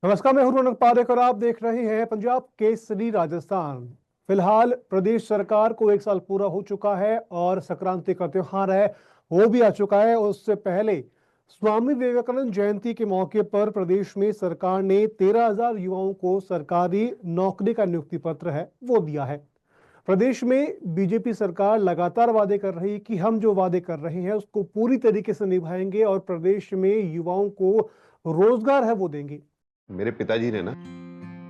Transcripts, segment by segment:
नमस्कार, मैं हूं रौनक पारेख और आप देख रहे हैं पंजाब केसरी राजस्थान। फिलहाल प्रदेश सरकार को एक साल पूरा हो चुका है और संक्रांति का त्योहार है वो भी आ चुका है। उससे पहले स्वामी विवेकानंद जयंती के मौके पर प्रदेश में सरकार ने 13,000 युवाओं को सरकारी नौकरी का नियुक्ति पत्र है वो दिया है। प्रदेश में बीजेपी सरकार लगातार वादे कर रही है कि हम जो वादे कर रहे हैं उसको पूरी तरीके से निभाएंगे और प्रदेश में युवाओं को रोजगार है वो देंगे। मेरे पिताजी ने ना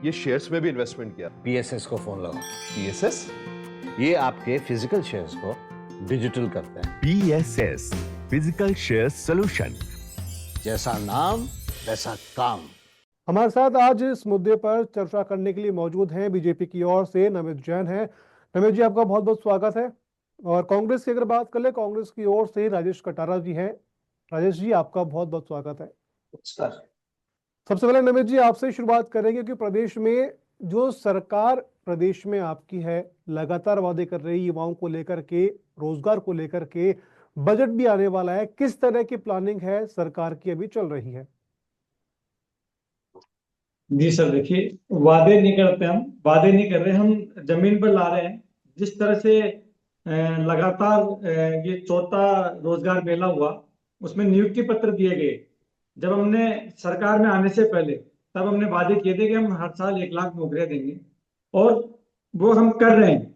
ये शेयर्स में भी इन्वेस्टमेंट किया। पीएसएस को फोन लगाओ। पीएसएस? ये आपके फिजिकल शेयर्स को डिजिटल करते हैं। PSS physical share solution. जैसा नाम वैसा काम। हमारे साथ आज इस मुद्दे पर चर्चा करने के लिए मौजूद हैं बीजेपी की ओर से नमित जैन हैं। नमित जी, आपका बहुत बहुत स्वागत है। और कांग्रेस की अगर बात कर ले, कांग्रेस की ओर से राजेश कटारा जी हैं। राजेश जी, आपका बहुत बहुत स्वागत है। नमस्कार। सबसे पहले नमित जी आपसे शुरुआत करेंगे कि प्रदेश में जो सरकार प्रदेश में आपकी है लगातार वादे कर रही युवाओं को लेकर के, रोजगार को लेकर के, बजट भी आने वाला है, किस तरह की प्लानिंग है सरकार की अभी चल रही है? जी सर, देखिए, वादे नहीं करते, हम वादे नहीं कर रहे, हम जमीन पर ला रहे हैं। जिस तरह से लगातार ये चौथा रोजगार मेला हुआ, उसमें नियुक्ति पत्र दिए गए। जब हमने सरकार में आने से पहले तब हमने वादे किए थे कि हम हर साल 1 लाख नौकरियां देंगे, और वो हम कर रहे हैं।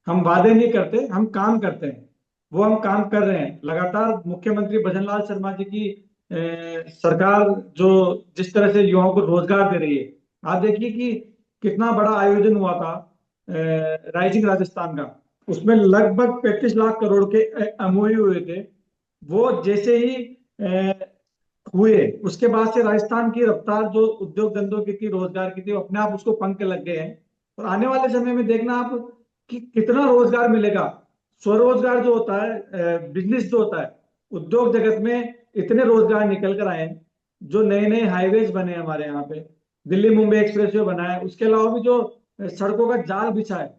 हम वादे नहीं करते, हम काम करते हैं। वो हम काम कर रहे हैं लगातार। मुख्यमंत्री भजनलाल शर्मा जी की सरकार जो जिस तरह से युवाओं को रोजगार दे रही है, आप देखिए कि कितना बड़ा आयोजन हुआ था राइजिंग राजस्थान का। उसमें लगभग 35 लाख करोड़ के एमओयू हुए थे। वो जैसे ही हुए, उसके बाद से राजस्थान की रफ्तार जो उद्योग धंधों की थी, रोजगार की थी, वो अपने आप उसको पंख लग गए हैं। और आने वाले समय में देखना आप कि कितना रोजगार मिलेगा। स्वरोजगार जो होता है, बिजनेस जो होता है, उद्योग जगत में इतने रोजगार निकल कर आए हैं। जो नए नए हाईवेज बने हैं हमारे यहाँ पे, दिल्ली मुंबई एक्सप्रेसवे बना है, उसके अलावा भी जो सड़कों का जाल बिछा है,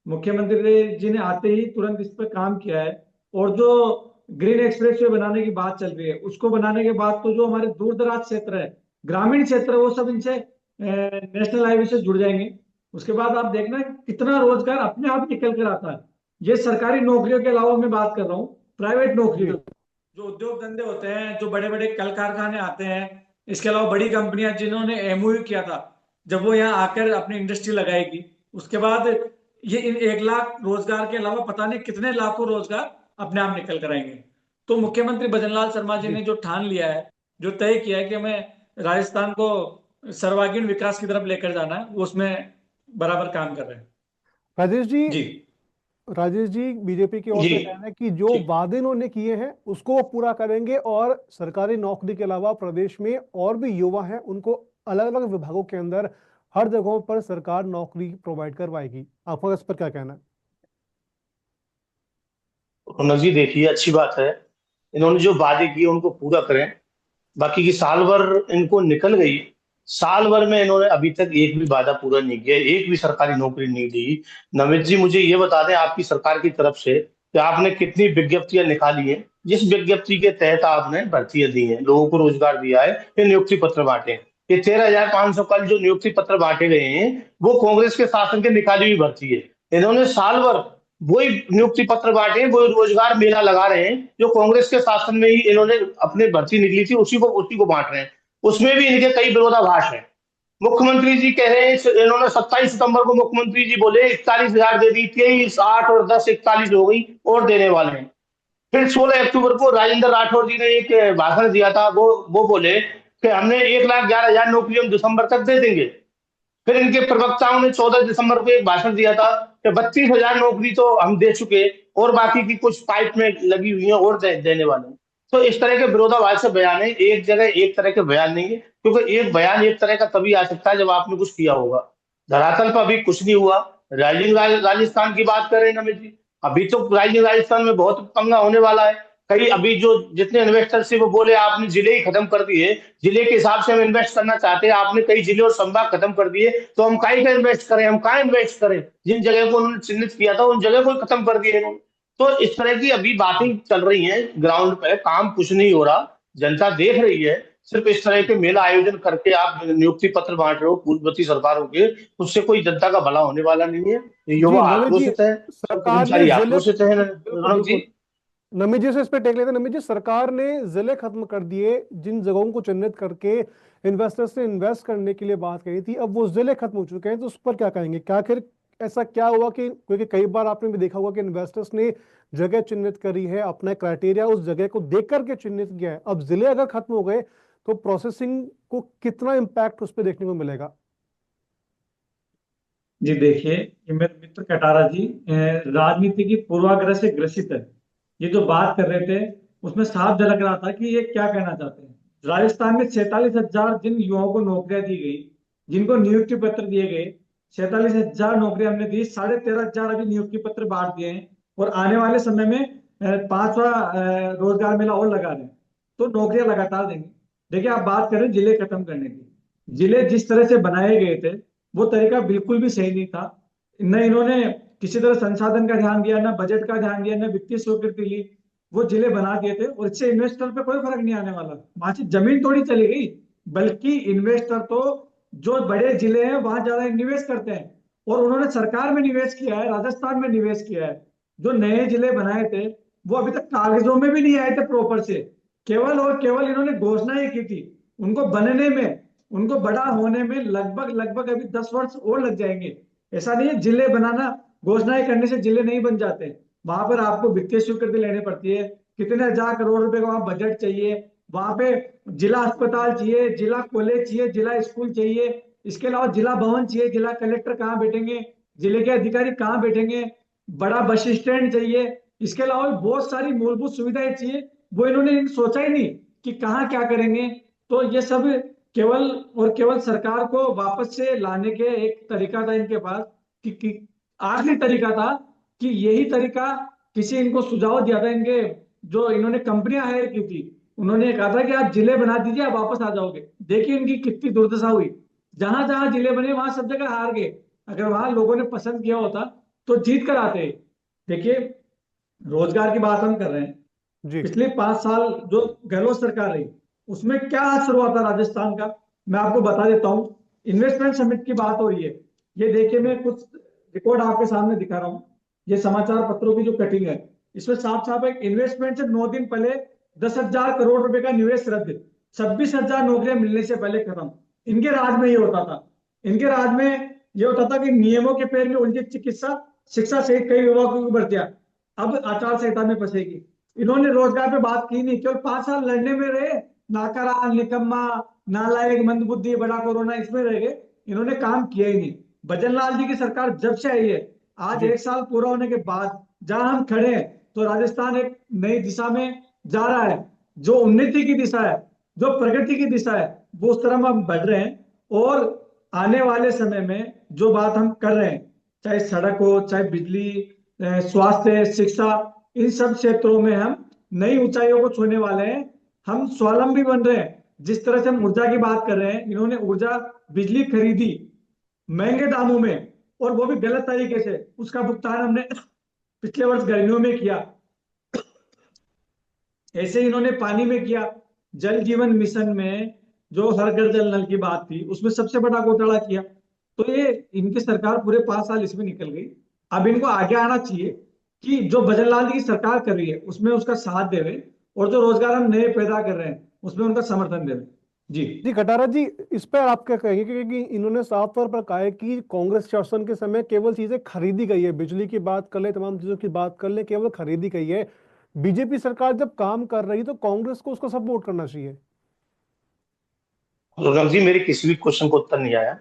मुख्यमंत्री जी ने आते ही तुरंत इस पर काम किया है। और जो ग्रीन एक्सप्रेसवे बनाने की बात चल रही है, उसको बनाने के बाद तो जो हमारे दूर दराज क्षेत्र है, ग्रामीण क्षेत्र है, वो सब इनसे नेशनल हाईवे से जुड़ जाएंगे। उसके बाद आप देखना कितना रोजगार अपने आप निकल कर आता है। ये सरकारी नौकरियों के अलावा मैं बात कर रहा हूँ प्राइवेट नौकरियों, जो उद्योग धंधे होते हैं, जो बड़े बड़े कल कारखाने आते हैं, इसके अलावा बड़ी कंपनियां जिन्होंने एमओयू किया था, जब वो यहाँ आकर अपनी इंडस्ट्री लगाएगी, उसके बाद ये इन 1 लाख रोजगार के अलावा पता नहीं कितने लाखों रोजगार अपने आप निकल कर आएंगे। तो मुख्यमंत्री भजनलाल शर्मा जी ने जो ठान लिया है, जो तय किया है कि हमें राजस्थान को सर्वांगीण विकास की तरफ लेकर जाना है, वो उसमें बराबर काम कर रहे हैं। राजेश जी, जी राजेश जी, बीजेपी की ओर जी से कहना है कि जो ठीक। वादे इन्होंने किए हैं उसको वो पूरा करेंगे और सरकारी नौकरी के अलावा प्रदेश में और भी युवा हैं उनको अलग अलग विभागों के अंदर हर जगहों पर सरकार नौकरी प्रोवाइड करवाएगी। आपका इस पर क्या कहना है? रौनक जी, देखिए, अच्छी बात है। इन्होंने जो वादे किए उनको पूरा करें। बाकी की साल भर इनको निकल गई। साल भर में इन्होंने अभी तक एक भी वादा पूरा नहीं किया, एक भी सरकारी नौकरी नहीं दी। नमित जी, मुझे ये बता दें आपकी सरकार की तरफ से कि आपने कितनी विज्ञप्तियां निकाली हैं, जिस विज्ञप्ति के तहत आपने भर्तियां दी हैं, लोगों को रोजगार दिया है, ये नियुक्ति पत्र बांटे हैं। ये 13,500 कल जो नियुक्ति पत्र बांटे गए हैं, वो कांग्रेस के शासन के निकाली हुई भर्ती है। इन्होंने साल भर वही नियुक्ति पत्र बांटे, वही रोजगार मेला लगा रहे हैं जो कांग्रेस के शासन में ही इन्होंने अपने भर्ती निकली थी, उसी को बांट रहे हैं। उसमें भी इनके कई विरोधाभास हैं। मुख्यमंत्री जी कह रहे हैं, इन्होंने 27 सितंबर को मुख्यमंत्री जी बोले 41,000 दे दी, 23, 8 और 10 41 हो गई और देने वाले हैं। फिर 16 अक्टूबर को राजेंद्र राठौर जी ने एक भाषण दिया था, वो बोले कि हमने 1,11,000 नौकरी हम दिसंबर तक दे देंगे। फिर इनके प्रवक्ताओं ने 14 दिसंबर को एक भाषण दिया था कि 32,000 नौकरी तो हम दे चुके और बाकी की कुछ पाइप में लगी हुई है और देने वाले हैं। तो इस तरह के विरोधाभास से बयान है, एक जगह एक तरह के बयान नहीं है, क्योंकि एक बयान एक तरह का तभी आ सकता है जब आपने कुछ किया होगा। धरातल पर अभी कुछ नहीं हुआ। राइजिंग राजस्थान की बात करें नमित जी, अभी तो राइजिंग राजस्थान में बहुत पंगा होने वाला है। कई अभी जो जितने इन्वेस्टर से वो बोले आपने जिले ही खत्म कर दिए, जिले के हिसाब से हम इन्वेस्ट करना चाहते हैं, आपने कई जिले और संभाग खत्म कर दिए, तो हम काहे का इन्वेस्ट करें, हम कहाँ इन्वेस्ट करें? जिन जगह को उन्होंने चिन्हित किया था उन जगह को खत्म कर दिए इन्होंने। तो इस तरह की अभी बातें चल रही हैं, ग्राउंड पे काम कुछ नहीं हो रहा, जनता देख रही है। सिर्फ इस तरह के मेला आयोजन करके आप नियुक्ति पत्र बांट रहे हो पूर्ववर्ती सरकारों के, उससे कोई जनता का भला होने वाला नहीं है। जी युवा नमित जी, आक्रोशित है, सब सरकार ने कर्मचारी जिले, आक्रोशित है। बिल्कुल रौनक जी, बिल्कुल, नमित जी से इस पे टेक लेते हैं। नमित जी, सरकार ने जिले खत्म कर दिए, जिन जगहों को चिन्हित करके इन्वेस्टर्स ने इन्वेस्ट करने के लिए बात कही थी, अब वो जिले खत्म हो चुके हैं, तो उस पर क्या कहेंगे? क्या आखिर ऐसा क्या हुआ कि, क्योंकि कई बार आपने भी देखा होगा कि इन्वेस्टर्स ने जगह चिन्हित करी है, अपना क्राइटेरिया उस जगह को देख करके चिन्हित किया है, अब जिले अगर खत्म हो गए तो प्रोसेसिंग को कितना इम्पैक्ट उस पर देखने को मिलेगा? जी देखिए, ये मेरे मित्र कटारा जी राजनीति की पूर्वाग्रह से ग्रसित है। ये जो बात कर रहे थे उसमें साफ झलक रहा था कि ये क्या कहना चाहते हैं। राजस्थान में 47,000 जिन युवाओं को नौकरियां दी गई, जिनको नियुक्ति पत्र दिए गए, 47,000 नौकरियां हमने दी, 13,500 अभी नियुक्ति पत्र बांट दिए हैं और आने वाले समय में 5वां रोजगार मेला और लगा रहे हैं, तो नौकरियां लगातार देंगे। देखिए, आप बात करें जिले खत्म करने की, जिले जिस तरह से बनाए गए थे वो तरीका बिल्कुल भी सही नहीं था। न इन्होंने किसी तरह संसाधन का ध्यान दिया, न बजट का ध्यान दिया, न वित्तीय स्वीकृति ली। वो जिले बना दिए थे और इससे इन्वेस्टर पे कोई फर्क नहीं आने वाला, वहां से जमीन थोड़ी चली गई, बल्कि इन्वेस्टर तो जो बड़े जिले हैं वहां ज्यादा निवेश करते हैं, और उन्होंने सरकार में निवेश किया है, राजस्थान में निवेश किया है। जो नए जिले बनाए थे वो अभी तक कागजों में भी नहीं आए थे प्रॉपर से, केवल और केवल इन्होंने घोषणा ही की थी। उनको बनने में, उनको बड़ा होने में लगभग लगभग अभी 10 वर्ष और लग जाएंगे। ऐसा नहीं है जिले बनाना, घोषणाएं करने से जिले नहीं बन जाते। वहां पर आपको वित्तीय स्वीकृति लेनी पड़ती है, कितने हजार करोड़ रुपए का वहां बजट चाहिए, वहां पे जिला अस्पताल चाहिए, जिला कॉलेज चाहिए, जिला स्कूल चाहिए, इसके अलावा जिला भवन चाहिए, जिला कलेक्टर कहाँ बैठेंगे, जिले के अधिकारी कहाँ बैठेंगे, बड़ा बस स्टैंड चाहिए, इसके अलावा भी बहुत सारी मूलभूत सुविधाएं चाहिए। वो इन्होंने सोचा ही नहीं कि कहाँ क्या करेंगे। तो ये सब केवल और केवल सरकार को वापस से लाने के एक तरीका था इनके पास, कि आखिरी तरीका था कि यही तरीका, किसी इनको सुझाव दिया था, इनके जो इन्होंने कंपनियां हायर की थी, उन्होंने कहा था कि आप जिले बना दीजिए, आप वापस आ जाओगे। देखिए इनकी कितनी दुर्दशा हुई, जहां जहां जिले बने वहां सब जगह हार गए। अगर वहां लोगों ने पसंद किया होता तो जीत कर आते। देखिए, रोजगार की बात हम कर रहे हैं, जी पिछले 5 साल जो गहलोत सरकार रही उसमें क्या असर हुआ था राजस्थान का, मैं आपको बता देता हूं। इन्वेस्टमेंट समिट की बात हो रही है, ये देखिए मैं कुछ रिकॉर्ड आपके सामने दिखा रहा हूं, ये समाचार पत्रों की जो कटिंग है, इसमें साफ साफ है इन्वेस्टमेंट से 9 दिन पहले 10,000 करोड़ रुपए का निवेश रद्द, 26,000 नौकरियां मिलने से पहले खत्म। इनके राज में ये होता था, इनके राज में ये होता था कि नियमों के पैर में उलझे चिकित्सा शिक्षा सहित कई विभागों की भर्तियां अब आचार संहिता में फंसेगी। इन्होंने रोजगार पे बात की नहीं, केवल 5 साल लड़ने में रहे, नाकारा, निकम्मा, नालायक, मंदबुद्धि, बड़ा कोरोना, इसमें रह गए, इन्होंने काम किया ही नहीं। भजन लाल जी की सरकार जब से आई है, आज जी 1 साल पूरा होने के बाद जहां हम खड़े हैं, तो राजस्थान एक नई दिशा में जा रहा है। जो उन्नति की दिशा है, जो प्रगति की दिशा है, वो उस तरफ हम बढ़ रहे हैं। और आने वाले समय में जो बात हम कर रहे हैं, चाहे सड़क हो, चाहे बिजली, स्वास्थ्य, शिक्षा, इन सब क्षेत्रों में हम नई ऊंचाइयों को छूने वाले हैं। हम स्वावलंबी बन रहे हैं। जिस तरह से हम ऊर्जा की बात कर रहे हैं, इन्होंने ऊर्जा बिजली खरीदी महंगे दामों में, और वो भी गलत तरीके से, उसका भुगतान हमने पिछले वर्ष गर्मियों में किया। ऐसे इन्होंने पानी में किया, जल जीवन मिशन में जो हर घर जल नल की बात थी उसमें सबसे बड़ा घोटाला किया। तो ये इनकी सरकार पूरे 5 साल इसमें निकल गई। अब इनको आगे आना चाहिए कि जो भजनलाल जी की सरकार कर रही है उसमें उसका साथ देवे, और जो रोजगार हम नए पैदा कर रहे हैं उसमें उनका समर्थन देवे। जी जी कटारा जी, इस पर आप क्या कहेंगे? क्योंकि इन्होंने साफ तौर पर कहा है कि कांग्रेस शासन के समय केवल चीजें खरीदी गई है, बिजली की बात कर ले, तमाम चीजों की बात कर ले, केवल खरीदी गई है। बीजेपी सरकार जब काम कर रही तो कांग्रेस को उसका सपोर्ट करना चाहिए। रौनक जी, मेरे किसी भी क्वेश्चन को उत्तर नहीं आया।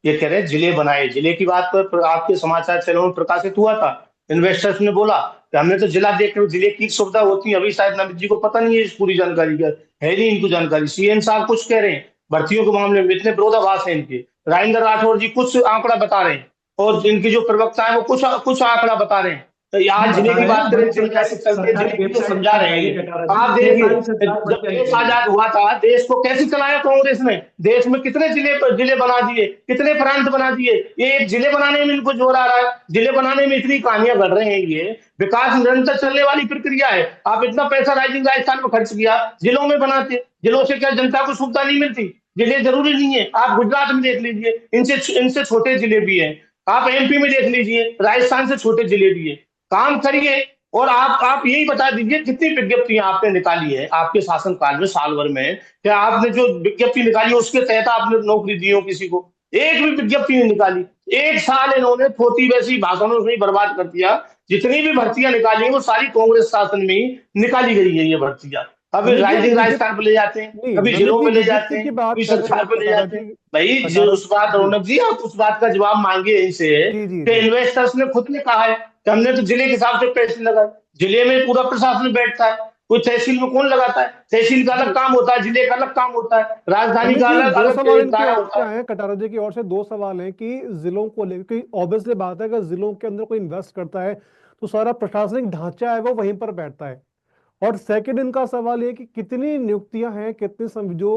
ये कह रहे हैं जिले बनाए, जिले की बात पर आपके समाचार चैनलों में प्रकाशित हुआ था। इन्वेस्टर्स ने बोला कि हमने तो जिला देख रहे, जिले की सुविधा होती है, अभी शायद नमित जी को पता नहीं है इस पूरी जानकारी का, है नहीं इनको जानकारी। सीएन साहब कुछ कह रहे हैं भर्तियों के मामले में, इतने विरोधाभास है इनके। राजेंद्र राठौर जी कुछ आंकड़ा बता रहे हैं, और इनके जो प्रवक्ता है वो कुछ आंकड़ा बता रहे हैं। तो आज जिले की बात करें, जिले कैसे चलते हैं, जिले को समझा रहे हैं। आप देखिए, जब देश आजाद हुआ था, देश को कैसे चलाया कांग्रेस ने, देश में कितने जिले बना दिए, कितने प्रांत बना दिए। ये जिले बनाने में इनको जोर आ रहा है, जिले बनाने में इतनी कहानियां बढ़ रहे हैं। ये विकास निरंतर चलने वाली प्रक्रिया है। आप इतना पैसा राइजिंग राजस्थान में खर्च किया, जिलों में बनाते, जिलों से क्या जनता को सुविधा नहीं मिलती? जिले जरूरी नहीं है, आप गुजरात में देख लीजिए, इनसे छोटे जिले भी हैं। आप एमपी में देख लीजिए, राजस्थान से छोटे जिले भी हैं। काम करिए और आप यही बता दीजिए कितनी विज्ञप्तियां आपने निकाली है आपके शासनकाल में, साल भर में? क्या आपने जो विज्ञप्ति निकाली उसके तहत आपने नौकरी दी हो किसी को? एक भी विज्ञप्ति नहीं निकाली। एक साल इन्होंने थोती वैसी भाषणों से ही बर्बाद कर दिया। जितनी भी भर्तियां निकाली हैं वो सारी कांग्रेस शासन में ही निकाली गई है ये भर्तियां। कभी नमित जी राइजिंग राजस्थान पे ले जाते हैं, नहीं, कभी नमित जिलों जी पे ले विज्ञप्ति जाते हैं, की बात कभी कर रहे सरकार हैं पे ले कटारा जाते जी। हैं। भाई जो कटारा उस बात, जी रौनक जी आप उस बात का जवाब मांगिए इनसे जी जी कि जी इन्वेस्टर्स ने खुद ने कहा है कि हमने तो जिले के हिसाब से पैसे लगाए। जिले में पूरा प्रशासन बैठता है, कोई तहसील में कौन लगाता है? तहसील का अलग जी। काम होता है, जिले का अलग काम होता है, राजधानी नमित का जी अलग दो अलग सवाल इनकी दायरा ओर होता से है। आए हैं, कटारा जी की ओर से दो सवाल हैं कि जिलों को लेकर ऑब्वियसली बात है, अगर जिलों के अंदर कोई इन्वेस्ट करता है तो सारा प्रशासनिक ढांचा है वो वहीं पर बैठता है। और सेकंड इनका सवाल ये कि कितनी नियुक्तियां हैं, कितने जो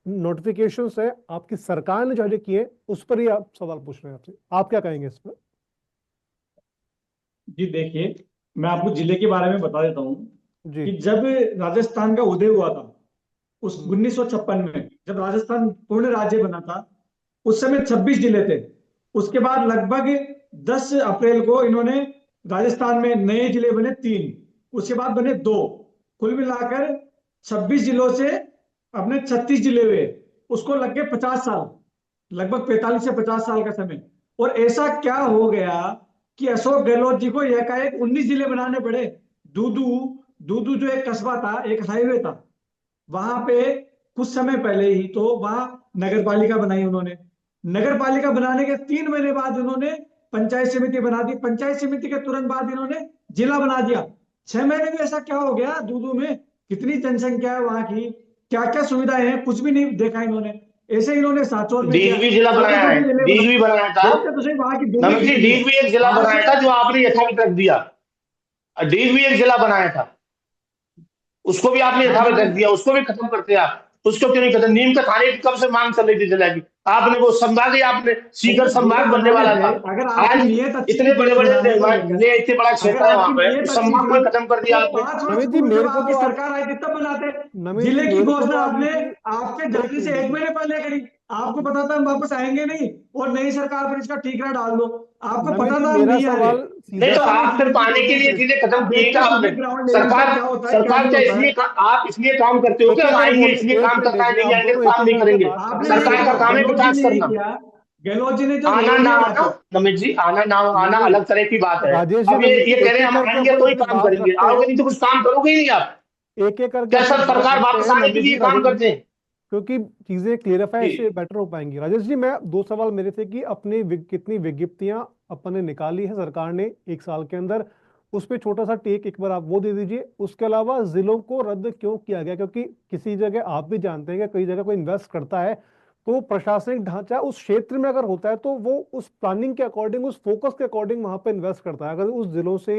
नोटिफिकेशंस है आपकी सरकार ने जारी किए, उस पर ही आप सवाल पूछ रहे हैं आपसे, आप क्या कहेंगे इस पर? जी देखिए, मैं आपको जिले के बारे में बता देता हूँ जी। कि जब राजस्थान का उदय हुआ था उस हम्म। 1956 में, जब राजस्थान पूर्ण राज्य बना था, उस समय 26 जिले थे। उसके बाद लगभग 10 अप्रैल को इन्होंने राजस्थान में नए जिले बने 3, उसके बाद बने 2, कुल मिलाकर 26 जिलों से अपने 36 जिले हुए। उसको लग गए 50 साल, लगभग 45 से 50 साल का समय। और ऐसा क्या हो गया कि अशोक गहलोत जी को एकाएक 19 जिले बनाने पड़े। दूदू दूदू जो एक कस्बा था, एक हाईवे था, वहां पे कुछ समय पहले ही तो वहां नगर पालिका बनाई उन्होंने। नगर पालिका बनाने के 3 महीने बाद उन्होंने पंचायत समिति बना दी। पंचायत समिति के तुरंत बाद इन्होंने जिला बना दिया। 6 महीने में ऐसा क्या हो गया? दूदू में कितनी जनसंख्या है, वहां की क्या क्या सुविधाएं हैं, कुछ भी नहीं देखा इन्होंने। ऐसे इन्होंने सांचौर में किया, डीग भी जिला छोटे बनाया है, छोटे जिले डीग बनाए। भी बनाया था। देखते तो सही वहां की दूरी नमक जी, कितनी है डीग भी एक जिला वहां बनाया से। था जो आपने यथावत रख दिया। डीग भी एक जिला बनाया था, उसको भी आपने हाँ यथावत रख हाँ। दिया, उसको भी खत्म करते आप। उसको क्यों नहीं खत्म? नीम का थाने की कब से मांग चल रही थी जिला की? आपने वो संभाग ही आपने सीकर देखिए, जिले संभाग बनने बनाने वाला थे, था। अगर आपकी आज नियत अच्छी इतने थी बड़े जिले बड़े बनाने को लेकर, ये इतने बड़ा अगर क्षेत्र है वहां आपकी पे, नियत उस अच्छी संभाग को थी ही खत्म कर दिया तो आपने। 5 वर्ष नमित जी पूर्व जब मेरे को आपकी तो आप सरकार आई थी तब बनाते। नमित जी जिले की मेरे को तो घोषणा आप आपने बिल्कुल आपके एक जाने से मिनट 1 महीने पहले करी। आपको पता था हम वापस आएंगे नहीं और नई सरकार पर इसका ठीकरा डाल दो। आपको नमित पता जी था हम मेरा नहीं आएंगे। सवाल नहीं सीधा तो सा ऐसा नहीं आप कि सिर्फ आने के एक लिए मिनट चीजें खत्म आप की देखते क्या तो आपने? सही ग्राउंड लेवल पर सरकार क्या होता है क्या सरकार नहीं क्या होता है। इसलिए आप इसलिए काम करते हो कि एक हम एक करके आएंगे बोल इसलिए एक काम मिनट करना है, एक मिनट, नहीं आप आएंगे दोनों तो एक काम एक नहीं करके करेंगे। बात कर आपने रहे हैं, नहीं मेरे सरकार को का किया, काम है गहलोत जी विकास ने नहीं करना। किया। गहलोत जी ने जो आना जोर ना दिया आना, बातों। नमित जी, आना ना आना नहीं अलग तरह की बात है। राजेश जी, अब नमित जी ये कह एक रहे हैं एक हम करके आएंगे अपन तो ही अपनी काम बात करेंगे, रखते हैं, आओगे नहीं तो कुछ काम करोगे ही नहीं आप। एक एक करके क्या अपनी सब बात सरकार रखते वापस हैं आने के नमित लिए जी, काम राजेश जी, करते हैं? क्योंकि चीजें क्लियरिफाई जी। इससे बेटर हो पाएंगी। राजेश जी मैं दो सवाल मेरे थे कि अपनी कितनी विज्ञप्तियां अपन ने निकाली है सरकार ने एक साल के अंदर, उस पर छोटा सा टेक एक बार आप वो दे दीजिए। उसके अलावा जिलों को रद्द क्यों किया गया, क्योंकि किसी जगह आप भी जानते हैं कि कई जगह कोई इन्वेस्ट करता है तो प्रशासनिक ढांचा उस क्षेत्र में अगर होता है तो वो उस प्लानिंग के अकॉर्डिंग, उस फोकस के अकॉर्डिंग वहां पर इन्वेस्ट करता है। अगर उस जिलों से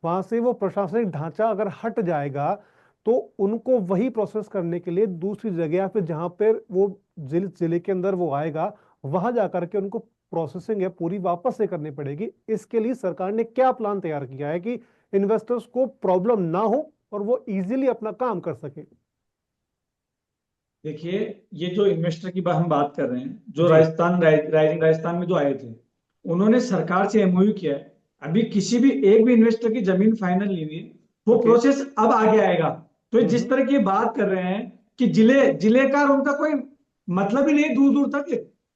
वहां से वो प्रशासनिक ढांचा अगर हट जाएगा तो उनको वही प्रोसेस करने के लिए दूसरी जगह या फिर जहां पर वो जिले के अंदर वो आएगा वहां जाकर के उनको प्रोसेसिंग है पूरी वापस से करनी पड़ेगी। इसके लिए सरकार ने क्या प्लान तैयार किया है कि इन्वेस्टर्स को प्रॉब्लम ना हो और वो इजीली अपना काम कर सके? देखिए, ये जो इन्वेस्टर की हम बात कर रहे हैं, जो जी। राइजिंग राजस्थान में जो आए थे, उन्होंने सरकार से एमओयू किया है। अभी किसी भी एक भी इन्वेस्टर की जमीन फाइनल नहीं हुई। वो ओके। प्रोसेस अब आगे आएगा। तो ये जिस तरह की बात कर रहे हैं कि जिले जिले का और उनका कोई मतलब ही नहीं दूर दूर तक,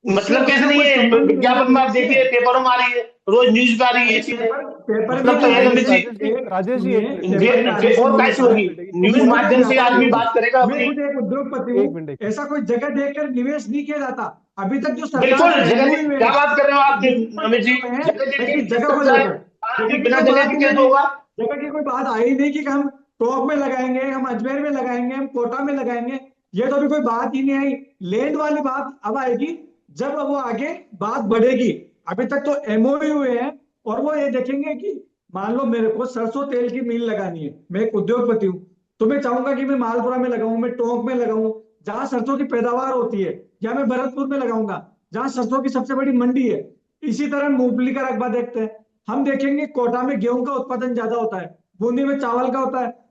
उससे मतलब कैसे उसका नहीं कोई है? संबंध ही नहीं है विज्ञापन में आप उससे। देखिए, पेपरों में आ रही है, रोज न्यूज में आ रही है ये चीजें। पेपर में मतलब तो क्या है है? नमित जी, राजेश जी एक सुनिए, मिनट पेपर में आने से और मेरे कैसे साथ, होगी? न्यूज मैं खुद एक माध्यम से व्यापारी आदमी हूँ, बात करेगा मैं अपनी। खुद एक उद्योगपति एक हूँ। मिनट ऐसा कोई जगह देखकर निवेश नहीं किया जाता। अभी तक जो सरकार बिल्कुल से जगह एमओयू हुए क्या हैं, बात कर रहे हो आप नमित जी? हुए हैं जगह देख के ऐसी कैसे जगह को होता है? लेकर। जगह की बिना कोई जगह बात के ही कैसे नहीं, होगा? जगह की कोई बात आई नहीं कि हम टॉप में लगाएंगे, हम अजमेर में लगाएंगे, हम कोटा में लगाएंगे। ये तो अभी कोई बात ही नहीं आई। लैंड वाली बात अब आएगी जब वो आगे बात बढ़ेगी। अभी तक तो एमओयू हुए हैं और वो ये देखेंगे कि मान लो मेरे को सरसों तेल की मिल लगानी है, मैं एक उद्योगपति हूँ, तो मैं चाहूंगा कि मैं मालपुरा में लगाऊं, मैं टोंक में लगाऊं, जहां सरसों की पैदावार होती है, या मैं भरतपुर में लगाऊंगा जहां सरसों की सबसे बड़ी मंडी है। इसी तरह मूंगफली का रकबा देखते हैं, हम देखेंगे कोटा में गेहूं का उत्पादन ज्यादा होता है, बूंदी में चावल का होता है,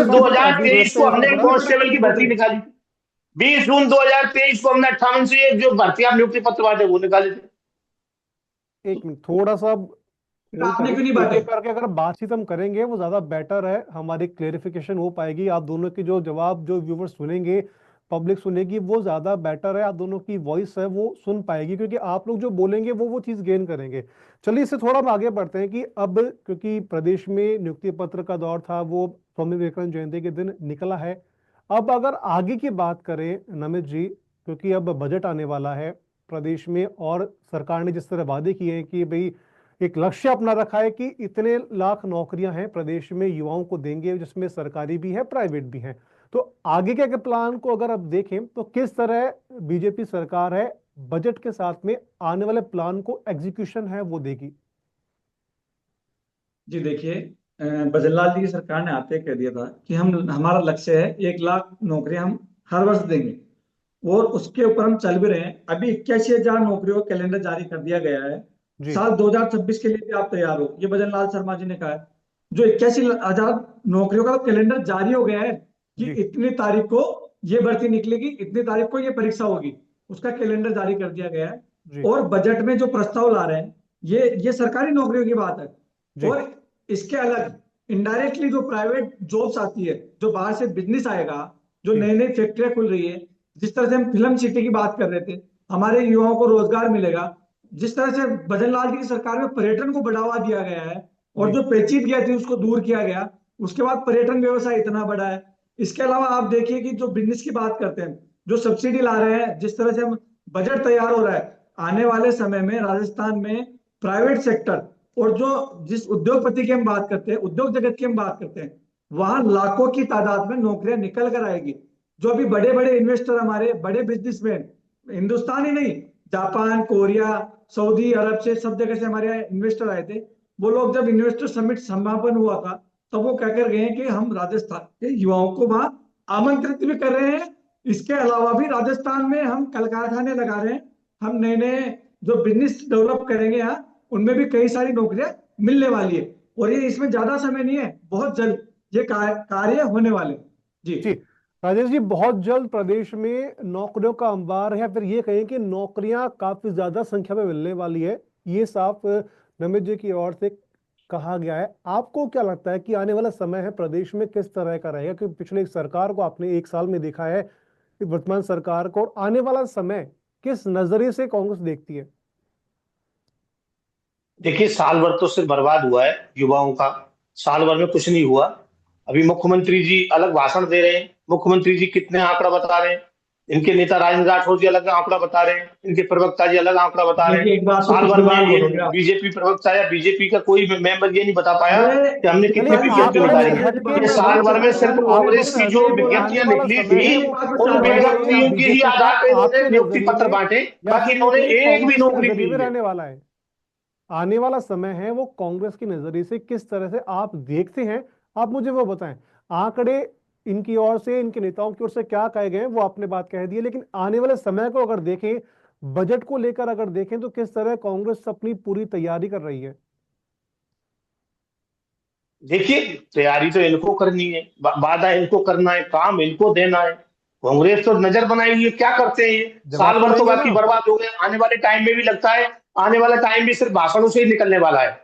सिर्फ अभी 2023 को हमने बड़ा कांस्टेबल की भर्ती निकाली थी। 20 जून 2023 को हमने 58 से एक जो भर्ती आप नियुक्ति पत्र बांटे वो निकाले थे। एक मिनट, थोड़ा सा फिर आपने क्यों नहीं बांटे? एक करके अगर बातचीत हम करेंगे वो ज्यादा बेटर है, हमारी क्लेरिफिकेशन हो पाएगी। आप दोनों की जो जवाब जो व्यूवर्स सुनेंगे, पब्लिक सुनेगी, वो ज्यादा बेटर है। आप दोनों की वॉइस है वो सुन पाएगी, क्योंकि आप लोग जो बोलेंगे वो चीज गेन करेंगे। चलिए इससे थोड़ा हम आगे बढ़ते हैं कि अब क्योंकि प्रदेश में नियुक्ति पत्र का दौर था वो स्वामी विवेकानंद जयंती के दिन निकला है। अब अगर आगे की बात करें नमित जी, क्योंकि अब बजट आने वाला है प्रदेश में, और सरकार ने जिस तरह वादे किए हैं कि भाई एक लक्ष्य अपना रखा है कि इतने लाख नौकरियां हैं प्रदेश में युवाओं को देंगे, जिसमें सरकारी भी है प्राइवेट भी है। तो आगे के प्लान को अगर आप देखें तो किस तरह बीजेपी सरकार है बजट के साथ में आने वाले प्लान को एग्जीक्यूशन है वो देगी? जी देखिए, बजरलाल जी की सरकार ने आते कह दिया था कि हमारा लक्ष्य है 1 लाख नौकरियां हम हर वर्ष देंगे, और उसके ऊपर हम चल भी रहे हैं। अभी 81,000 नौकरियों का कैलेंडर जारी कर दिया गया है। जी साल 2026 के लिए भी आप तैयार हो, ये भजनलाल शर्मा जी ने कहा है। जो 81,000 नौकरियों का कैलेंडर जारी हो गया है कि जी इतनी तारीख को ये भर्ती निकलेगी, इतनी तारीख को ये परीक्षा होगी, उसका कैलेंडर जारी कर दिया गया है। जी और बजट में जो प्रस्ताव ला रहे हैं ये सरकारी नौकरियों की बात है। जी और इसके अलग इनडायरेक्टली जो प्राइवेट जॉब्स आती है, जो बाहर से बिजनेस आएगा, जो जी नई नई फैक्ट्रियां खुल रही है, जिस तरह से हम फिल्म सिटी की बात कर रहे थे, हमारे युवाओं को रोजगार मिलेगा। जिस तरह से भजनलाल जी की सरकार में पर्यटन को बढ़ावा दिया गया है, और जी जो पेचीदगियां थी उसको दूर किया गया, उसके बाद पर्यटन व्यवसाय इतना बड़ा है। इसके अलावा आप देखिए कि जो बिजनेस की बात करते हैं, जो सब्सिडी ला रहे हैं, जिस तरह से हम बजट तैयार हो रहा है, आने वाले समय में राजस्थान में प्राइवेट सेक्टर और जो जिस उद्योगपति की हम बात करते हैं, उद्योग जगत की हम बात करते हैं, वहां लाखों की तादाद में नौकरियां निकल कर आएगी। जो अभी बड़े बड़े इन्वेस्टर, हमारे बड़े बिजनेसमैन, हिंदुस्तान ही नहीं, जापान, कोरिया, सऊदी अरब से, सब जगह से हमारे यहाँ इन्वेस्टर आए थे। वो लोग जब इन्वेस्टर समिट समापन हुआ था, तब वो कहकर गए कि हम राजस्थान के युवाओं को वहां आमंत्रित भी कर रहे हैं। इसके अलावा भी राजस्थान में हम कल कारखाने लगा रहे हैं, हम नए नए जो बिजनेस डेवलप करेंगे यहाँ, उनमें भी कई सारी नौकरियां मिलने वाली है। और ये इसमें ज्यादा समय नहीं है, बहुत जल्द ये कार्य होने वाले हैं। जी जी राजेश जी, बहुत जल्द प्रदेश में नौकरियों का अंबार है, फिर ये कहें कि नौकरियां काफी ज्यादा संख्या में मिलने वाली है, ये साफ नमित जी की ओर से कहा गया है। आपको क्या लगता है कि आने वाला समय है प्रदेश में किस तरह का रहेगा? क्योंकि पिछले एक सरकार को आपने एक साल में देखा है, कि वर्तमान सरकार को, और आने वाला समय किस नजरिए से कांग्रेस देखती है? देखिए, साल भर तो सिर्फ बर्बाद हुआ है युवाओं का। साल भर में कुछ नहीं हुआ। अभी मुख्यमंत्री जी अलग भाषण दे रहे हैं, मुख्यमंत्री जी कितने आंकड़ा बता रहे हैं, इनके नेता राजेंद्र राठौर जी अलग आंकड़ा बता रहे हैं, इनके प्रवक्ता जी अलग आंकड़ा बता रहे देखिए, हैं। एक बात तो साल भर पिछली में बार ये बोलोगे आप। बीजेपी प्रवक्ता या बीजेपी का कोई मेंबर ये नहीं बता पाया अरे कि हमने कितनी चलिए विज्ञप्ति आंकड़ों निकाली से है। हटके ये मैं साल बात भर में करना सिर्फ चाहूंगा, आपने कांग्रेस की जो नजरिए बोला आने विज्ञप्तियां वाला निकली समय थी, है वो उन कांग्रेस या विज्ञप्तियों के ही बीजेपी का आधार पर इन्होंने आपके नियुक्ति नजरिए पत्र में, बांटे, या बाकी फिर ये इन्होंने कहिए एक भी कांग्रेस के नौकरी नजरिए नहीं में दी है। रहने वाला है? आने वाला समय है वो कांग्रेस के नजरिए से किस तरह से आप देखते हैं, आप मुझे वो बताएं। आंकड़े इनकी ओर से, इनके नेताओं की ओर से क्या कहे गए वो आपने बात कह दी है, लेकिन आने वाले समय को अगर देखें, बजट को लेकर अगर देखें, तो किस तरह कांग्रेस अपनी पूरी तैयारी कर रही है? देखिए, तैयारी तो इनको करनी है, वादा इनको करना है, काम इनको देना है। कांग्रेस तो नजर बनाई हुई है, क्या करते हैं ये? जवाब साल तो भर तो देंगे ना? बाकी बर्बाद हो गए। आने वाले टाइम में भी लगता है, आने वाला टाइम भी सिर्फ भाषणों से ही निकलने वाला है।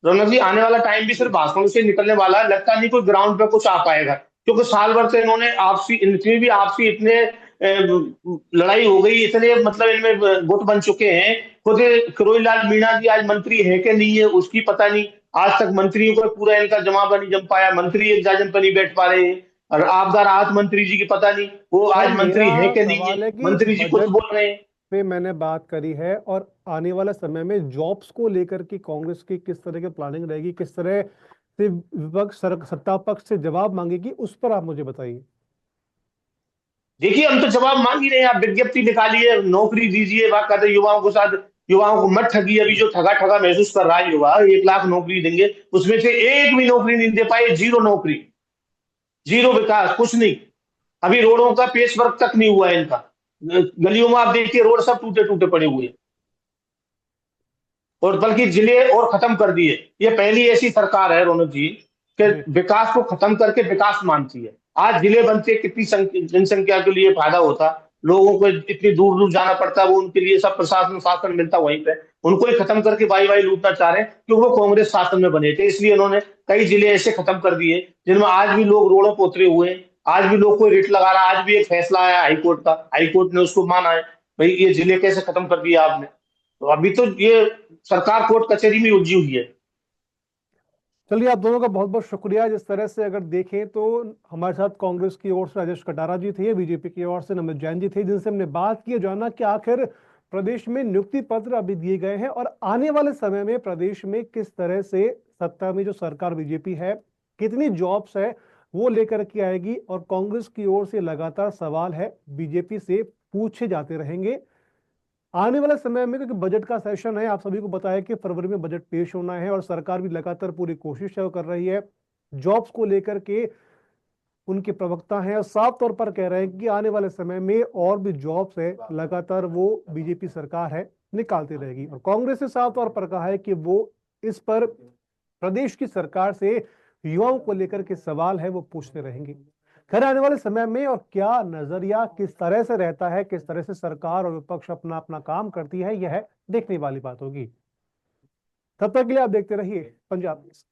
रौनक जी, आने वाला टाइम भी सिर्फ भाषणों से निकलने वाला है। लगता नहीं कोई ग्राउंड पे कुछ आ पाएगा, क्योंकि साल भर से इन्होंने आपसी, इतनी भी आपसी इतने लड़ाई हो गई, इतने मतलब इनमें गुट बन चुके हैं। खुद किरोड़ीलाल मीणा जी आज मंत्री है कि नहीं है उसकी पता नहीं। आज तक मंत्रियों को पूरा इनका जमावड़ा नहीं जम पाया, मंत्री एक जाजन पर नहीं बैठ पा रहे हैं। और आपदा राहत मंत्री जी की पता नहीं वो सर आज मेरा मंत्री है कि नहीं है। सवाल है कि मंत्री जी कुछ बजट बोल रहे हैं। पे मैंने बात करी है, और आने वाले समय में जॉब्स को लेकर की कांग्रेस की किस तरह की प्लानिंग रहेगी, किस तरह से विपक्ष सत्ता पक्ष से जवाब मांगेगी, उस पर आप मुझे बताइए। देखिए, हम तो जवाब मांग ही रहे हैं। आप विज्ञप्ति निकालिए, नौकरी दीजिए, बात करते युवाओं के साथ, युवाओं को मत ठगिए। अभी जो ठगा ठगा महसूस कर रहा है युवा, 1 लाख नौकरी देंगे, उसमें से एक भी नौकरी नहीं दे पाए। जीरो नौकरी, जीरो विकास, कुछ नहीं। अभी रोडों का पेच वर्क तक नहीं हुआ है इनका। गलियों में आप देखिए, रोड सब टूटे टूटे पड़े हुए हैं, और बल्कि जिले और खत्म कर दिए। ये पहली ऐसी सरकार है रौनक जी कि जी विकास को खत्म करके विकास मानती है। आज जिले बनते कितनी जनसंख्या के लिए फायदा होता, लोगों को इतनी दूर दूर जाना पड़ता, वो उनके लिए सब प्रशासन शासन मिलता वहीं पे, उनको ही खत्म करके भाई भाई लूटना चाह रहे हैं क्योंकि वो कांग्रेस शासन में बने थे, इसलिए उन्होंने कई जिले ऐसे खत्म कर दिए जिनमें आज भी लोग रोडों पर उतरे हुए हैं, आज भी लोग कोई रिट लगा रहा है। आज भी एक फैसला आया हाईकोर्ट का, हाईकोर्ट ने उसको माना है, भाई ये जिले कैसे खत्म कर दिया आपने। तो अभी तो ये सरकार कोर्ट कचहरी में उलझी हुई है। चलिए, आप दोनों का बहुत बहुत शुक्रिया। जिस तरह से अगर देखें तो हमारे साथ कांग्रेस की ओर से राजेश कटारा जी थे, बीजेपी की ओर से नमित जैन जी थे, जिनसे हमने बात की, जाना कि आखिर प्रदेश में नियुक्ति पत्र अभी दिए गए हैं और आने वाले समय में प्रदेश में किस तरह से सत्ता में जो सरकार बीजेपी है, कितनी जॉब्स है वो लेकर के आएगी। और कांग्रेस की ओर से लगातार सवाल है बीजेपी से पूछे जाते रहेंगे आने वाले समय में, क्योंकि बजट का सेशन है। आप सभी को बताया कि फरवरी में बजट पेश होना है और सरकार भी लगातार पूरी कोशिश है वो कर रही है। जॉब्स को लेकर के उनके प्रवक्ता हैं और साफ तौर पर कह रहे हैं कि आने वाले समय में और भी जॉब्स है लगातार वो बीजेपी सरकार है निकालती रहेगी। और कांग्रेस ने साफ तौर पर कहा है कि वो इस पर प्रदेश की सरकार से युवाओं को लेकर के सवाल है वो पूछते रहेंगे। खैर, आने वाले समय में और क्या नजरिया किस तरह से रहता है, किस तरह से सरकार और विपक्ष अपना अपना काम करती है, यह देखने वाली बात होगी। तब तक के लिए आप देखते रहिए पंजाब न्यूज़।